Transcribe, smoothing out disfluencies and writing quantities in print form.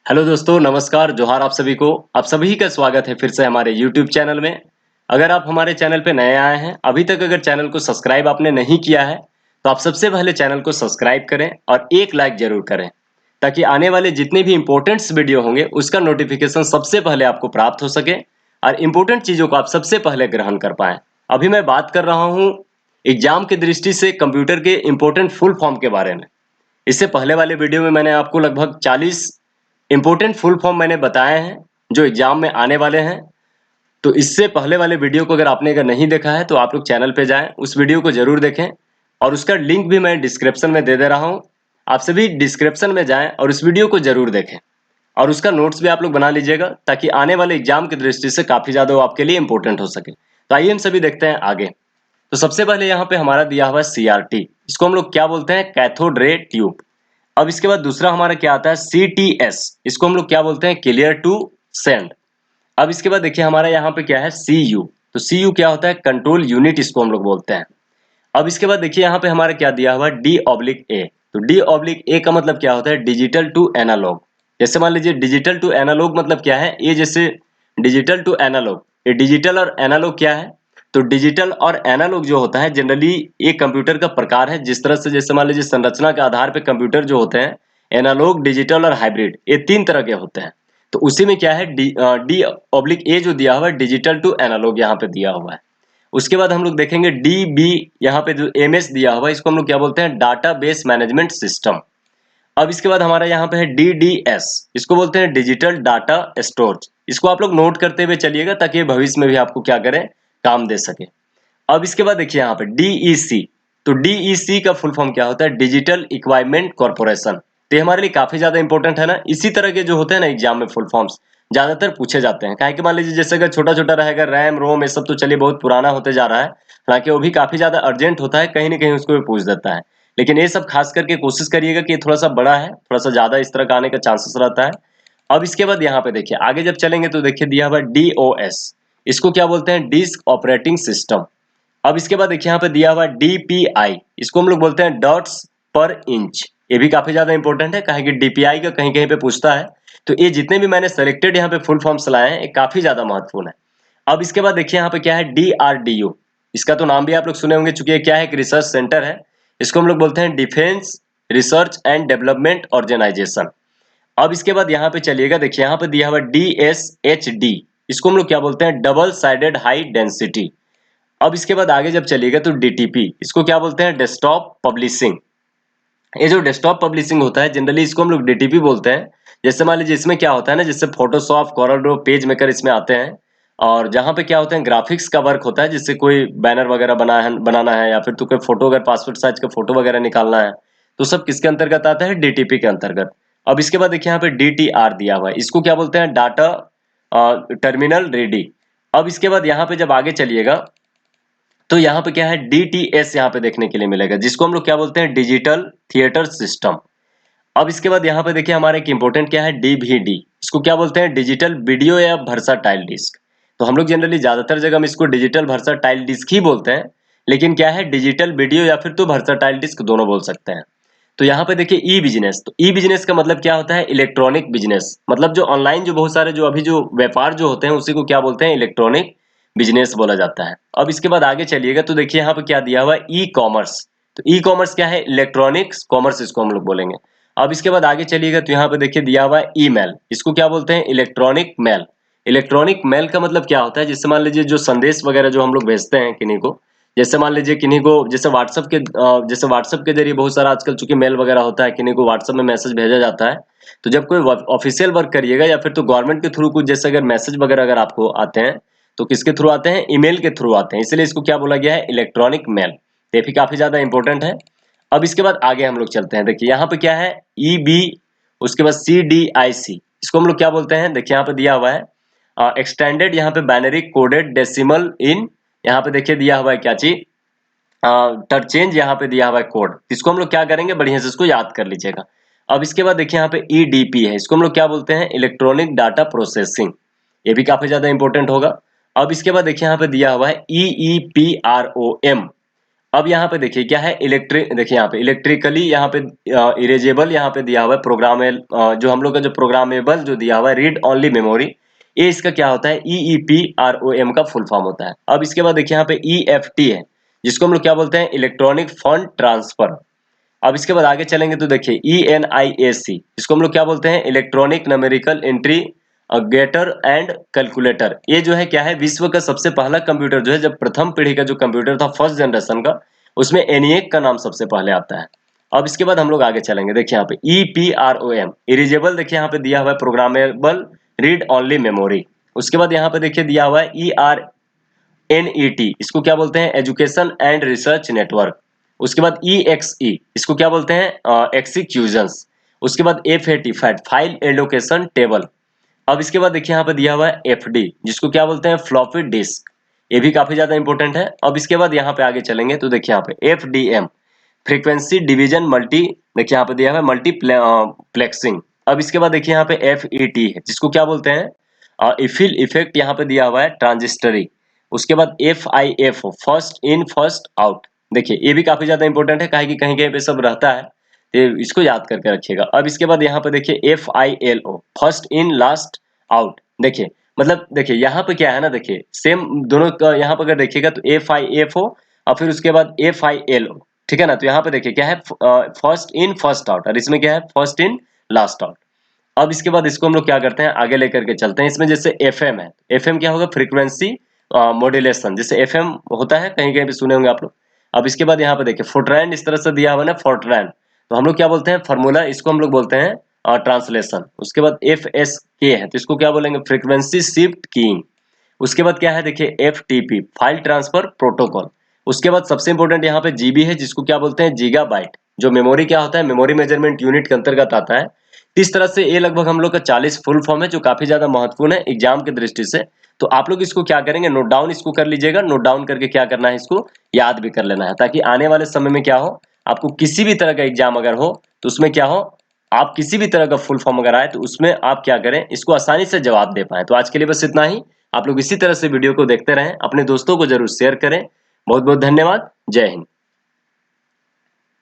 Hello दोस्तों, नमस्कार, जोहार आप सभी को। आप सभी का स्वागत है फिर से हमारे यूट्यूब चैनल में। अगर आप हमारे चैनल पे नए आए हैं, अभी तक अगर चैनल को सब्सक्राइब आपने नहीं किया है, तो आप सबसे पहले चैनल को सब्सक्राइब करें और एक लाइक जरूर करें, ताकि आने वाले जितने भी इंपॉर्टेंट्स वीडियो होंगे उसका नोटिफिकेशन सबसे पहले आपको प्राप्त हो सके और इम्पोर्टेंट चीज़ों को आप सबसे पहले ग्रहण कर पाएँ। अभी मैं बात कर रहा हूँ एग्जाम की दृष्टि से कंप्यूटर के इम्पोर्टेंट फुल फॉर्म के बारे में। इससे पहले वाले वीडियो में मैंने आपको लगभग 40 इंपॉर्टेंट फुल फॉर्म मैंने बताए हैं जो एग्जाम में आने वाले हैं। तो इससे पहले वाले वीडियो को अगर नहीं देखा है तो आप लोग चैनल पे जाएं, उस वीडियो को जरूर देखें और उसका लिंक भी मैं डिस्क्रिप्शन में दे रहा हूं। आप सभी डिस्क्रिप्शन में जाएं और उस वीडियो को जरूर देखें और उसका नोट्स भी आप लोग बना लीजिएगा, ताकि आने वाले एग्जाम की दृष्टि से काफी ज्यादा वो आपके लिए इंपॉर्टेंट हो सके। तो आइए हम सभी देखते हैं आगे। तो सबसे पहले यहाँ पे हमारा दिया हुआ है CRT, इसको हम लोग क्या बोलते हैं, कैथोड रे ट्यूब। अब इसके बाद दूसरा हमारा क्या आता है, CTS, इसको हम लोग क्या बोलते हैं, क्लियर टू सेंड। अब इसके बाद देखिए हमारा यहाँ पे क्या है, CU। तो CU क्या होता है, कंट्रोल यूनिट, इसको हम लोग बोलते हैं। अब इसके बाद देखिए यहाँ पे हमारा क्या दिया हुआ है, D/A। तो D/A का मतलब क्या होता है, डिजिटल टू एनालॉग। जैसे मान लीजिए डिजिटल टू एनालॉग मतलब क्या है, ये जैसे डिजिटल टू एनालॉग, ये डिजिटल और एनालॉग क्या है। तो डिजिटल और एनालॉग जो होता है जनरली एक कंप्यूटर का प्रकार है। जिस तरह से जैसे मान लीजिए संरचना के आधार पे कंप्यूटर जो होते हैं, एनालॉग, डिजिटल और हाइब्रिड, ये 3 तरह के होते हैं। तो उसी में क्या है, D/A जो दिया हुआ है, डिजिटल टू एनालॉग यहाँ पे दिया हुआ है। उसके बाद हम लोग देखेंगे DB, यहाँ पे जो MS दिया हुआ है, इसको हम लोग क्या बोलते हैं, डाटा बेस मैनेजमेंट सिस्टम। अब इसके बाद हमारा यहाँ पे है DDS, इसको बोलते हैं डिजिटल डाटा स्टोरेज। इसको आप लोग नोट करते हुए चलिएगा, ताकि भविष्य में भी आपको क्या करें, काम दे सके। अब इसके बाद देखिए यहाँ पे DEC। तो DEC का फुल फॉर्म क्या होता है, डिजिटल इक्वाइपमेंट कॉर्पोरेशन। तो ये हमारे लिए काफी ज्यादा इंपॉर्टेंट है ना। इसी तरह के जो होते हैं ना एग्जाम में फुल फॉर्म्स ज्यादातर पूछे जाते हैं। काहे कि मान लीजिए जैसे अगर छोटा छोटा रहेगा, रैम रोम ये सब तो चलिए बहुत पुराना होते जा रहा है, हालांकि वो भी काफी ज्यादा अर्जेंट होता है, कहीं ना कहीं उसको भी पूछ देता है। लेकिन ये सब खास करके कोशिश करिएगा कि ये थोड़ा सा बड़ा है, थोड़ा सा ज्यादा इस तरह का आने का चांसेस रहता है। अब इसके बाद यहाँ पे देखिए आगे जब चलेंगे तो देखिए दिया हुआ DOS, इसको क्या बोलते हैं, डिस्क ऑपरेटिंग सिस्टम। अब इसके बाद देखिए यहाँ पे दिया हुआ DPI, इसको हम लोग बोलते हैं डॉट्स पर इंच। ये भी काफी ज्यादा इंपॉर्टेंट है, कहें कि DPI का कहीं कहीं पे पूछता है। तो ये जितने भी मैंने सेलेक्टेड यहाँ पे फुल फॉर्म्स लाए हैं, ये काफी ज्यादा महत्वपूर्ण है। अब इसके बाद देखिए यहाँ पे क्या है, DRDO। इसका तो नाम भी आप लोग सुने होंगे, चूंकि ये क्या है, एक रिसर्च सेंटर है। इसको हम लोग बोलते हैं defence research and development organisation. अब इसके बाद यहाँ पे चलिएगा, देखिए यहाँ पे दिया हुआ DSHD, इसको हम लोग क्या बोलते हैं, डबल साइडेड हाई डेंसिटी। अब इसके बाद आगे जब चलिएगा तो DTP, इसको क्या बोलते हैं, डेस्कटॉप पब्लिशिंग। ये जो डेस्कटॉप पब्लिशिंग होता है जनरली इसको हम लोग DTP बोलते हैं। जैसे मान लीजिए इसमें क्या होता है ना, जैसे Photoshop, Corel Draw, PageMaker इसमें आते हैं। और जहाँ पे क्या होता है, ग्राफिक्स का वर्क होता है, जिससे कोई बैनर वगैरह बनाना है या फिर तो कोई फोटो, अगर पासपोर्ट साइज का फोटो वगैरह निकालना है, तो सब किसके अंतर्गत आता है, DTP के अंतर्गत। अब इसके बाद देखिए यहाँ पे DTR दिया हुआ है, इसको क्या बोलते हैं, डाटा टर्मिनल रेडी। अब इसके बाद यहाँ पे जब आगे चलिएगा तो यहाँ पे क्या है, DTS यहाँ पे देखने के लिए मिलेगा, जिसको हम लोग क्या बोलते हैं, डिजिटल थिएटर सिस्टम। अब इसके बाद यहाँ पे देखिए हमारा एक इंपॉर्टेंट क्या है, DVD, इसको क्या बोलते हैं, डिजिटल वीडियो या वर्सटाइल डिस्क। तो हम लोग जनरली ज्यादातर जगह में इसको डिजिटल वर्सटाइल डिस्क ही बोलते हैं, लेकिन क्या है, डिजिटल वीडियो या फिर तो वर्सटाइल डिस्क दोनों बोल सकते हैं। तो यहाँ पे देखिए E बिजनेस। तो E बिजनेस का मतलब क्या होता है, इलेक्ट्रॉनिक बिजनेस। मतलब जो ऑनलाइन जो बहुत सारे जो अभी जो व्यापार जो होते हैं उसी को क्या बोलते हैं, इलेक्ट्रॉनिक बिजनेस बोला जाता है। अब इसके बाद आगे चलिएगा तो देखिए यहाँ पे क्या दिया हुआ है, E-कॉमर्स। तो E-कॉमर्स क्या है, इलेक्ट्रॉनिक्स कॉमर्स, इसको हम लोग बोलेंगे। अब इसके बाद आगे चलिएगा तो यहाँ पे देखिए दिया हुआ है ईमेल, इसको क्या बोलते हैं, इलेक्ट्रॉनिक मेल। इलेक्ट्रॉनिक मेल का मतलब क्या होता है, जैसे मान लीजिए जो संदेश वगैरह जो हम लोग भेजते हैं किन्हीं को, जैसे मान लीजिए किन्हीं को, जैसे व्हाट्सएप के जरिए बहुत सारा आजकल चूंकि मेल वगैरह होता है, किन्हीं को व्हाट्सएप में मैसेज भेजा जाता है। तो जब कोई ऑफिशियल वर्क करिएगा या फिर तो गवर्नमेंट के थ्रू कुछ जैसे अगर मैसेज वगैरह अगर आपको आते हैं, तो किसके थ्रू आते हैं, ईमेल के थ्रू आते हैं, इसलिए इसको क्या बोला गया है, इलेक्ट्रॉनिक मेल। ये भी काफी ज्यादा इंपॉर्टेंट है। अब इसके बाद आगे हम लोग चलते हैं, देखिए यहाँ पे क्या है, EB, उसके बाद CDIC, इसको हम लोग क्या बोलते हैं, देखिए यहाँ पे दिया हुआ है एक्सटेंडेड, यहाँ पे बाइनरी कोडेड डेसिमल इन, यहाँ पे देखिए दिया हुआ है क्या चीज, टर्चेंज, यहाँ पे दिया हुआ है कोड। इसको हम लोग क्या करेंगे, बढ़िया से इसको याद कर लीजिएगा। अब इसके बाद देखिए यहाँ पे EDP है, इसको हम लोग क्या बोलते हैं, इलेक्ट्रॉनिक डाटा प्रोसेसिंग। ये भी काफी ज्यादा इंपॉर्टेंट होगा। अब इसके बाद देखिए यहाँ पे दिया हुआ है EEPROM। अब यहाँ पे देखिए क्या है इलेक्ट्रिक, देखिए यहाँ पे इलेक्ट्रिकली, यहाँ पे इरेजेबल, यहाँ पे दिया हुआ है प्रोग्रामेबल, जो हम लोग का जो प्रोग्रामेबल जो दिया हुआ है रीड ओनली मेमोरी, ये इसका क्या होता है EEPROM का फुल फॉर्म होता है। अब इसके बाद देखिए यहाँ पे EFT है, जिसको हम लोग क्या बोलते हैं इलेक्ट्रॉनिक फंड ट्रांसफर। अब इसके बाद आगे चलेंगे तो देखिए ENIAC, इसको हम लोग क्या बोलते हैं electronic numerical integrator and calculator. ये जो है क्या है विश्व का सबसे पहला कंप्यूटर जो है, जब प्रथम पीढ़ी का जो कंप्यूटर था फर्स्ट जनरेशन का, उसमें ENIAC का नाम सबसे पहले आता है। अब इसके बाद हम लोग आगे चलेंगे, देखिए यहाँ पे EPROM इरेजेबल, देखिए यहाँ पे दिया हुआ है प्रोग्रामेबल रीड ओनली मेमोरी। उसके बाद यहाँ पे देखिए दिया हुआ है ERNET, इसको क्या बोलते हैं एजुकेशन एंड रिसर्च नेटवर्क। उसके बाद EXE, इसको क्या बोलते हैं एक्सिक्यूशंस। उसके बाद FAT फाइल एलोकेशन टेबल। अब इसके बाद देखिए यहाँ पे दिया हुआ है FD, जिसको क्या बोलते हैं फ्लॉपी डिस्क, ये भी काफी ज्यादा इंपॉर्टेंट है। अब इसके बाद यहाँ पे आगे चलेंगे तो देखिए यहाँ पे FDM फ्रीक्वेंसी डिवीजन मल्टी, देखिए यहाँ पे दिया हुआ है मल्टीप्लेक्सिंग। अब इसके बाद देखिए यहाँ पे FET है, जिसको क्या बोलते हैं इफिल इफेक्ट, यहाँ पे दिया हुआ है ट्रांजिस्टरी। उसके बाद FIF first in first out, देखिए ये भी काफी ज्यादा इंपॉर्टेंट है, काहे कि कहीं कहीं पे सब रहता है, तो इसको याद करके रखिएगा। अब इसके बाद यहाँ पे देखिए FILO first in last out. देखिए मतलब देखिए यहाँ पे क्या है ना, देखिए सेम दोनों का यहाँ पे अगर देखिएगा तो FIFO और फिर उसके बाद FILO, ठीक है ना। तो यहाँ पे देखिए क्या है फर्स्ट इन फर्स्ट आउट, और इसमें क्या है फर्स्ट इन लास्ट आउट। अब इसके बाद इसको हम लोग क्या करते हैं आगे लेकर के चलते हैं। इसमें जैसे FM है, FM क्या होगा फ्रीक्वेंसी मॉड्यूलेशन, जैसे FM होता है कहीं कहीं पे सुने होंगे आप लोग। अब इसके बाद यहाँ पे देखिए फोर्ट्रान, इस तरह से दिया हुआ ना फोर्ट्रान, तो हम लोग क्या बोलते हैं फार्मूला, इसको हम लोग बोलते हैं ट्रांसलेशन। उसके बाद FSK है, तो इसको क्या बोलेंगे फ्रीक्वेंसी शिफ्ट कीइंग। उसके बाद क्या है देखिए FTP फाइल ट्रांसफर प्रोटोकॉल। उसके बाद सबसे इंपॉर्टेंट यहाँ पे GB है, जिसको क्या बोलते हैं गीगाबाइट, जो मेमोरी क्या होता है मेमोरी मेजरमेंट यूनिट के अंतर्गत आता है। इस तरह से ये लगभग हम लोग का 40 फुल फॉर्म है, जो काफी ज्यादा महत्वपूर्ण है एग्जाम की दृष्टि से। तो आप लोग इसको क्या करेंगे नोट डाउन इसको कर लीजिएगा, नोट डाउन करके क्या करना है इसको याद भी कर लेना है, ताकि आने वाले समय में क्या हो आपको किसी भी तरह का एग्जाम अगर हो तो उसमें क्या हो, आप किसी भी तरह का फुल फॉर्म अगर आए तो उसमें आप क्या करें इसको आसानी से जवाब दे पाए। तो आज के लिए बस इतना ही। आप लोग इसी तरह से वीडियो को देखते रहें, अपने दोस्तों को जरूर शेयर करें। बहुत बहुत धन्यवाद। जय हिंद।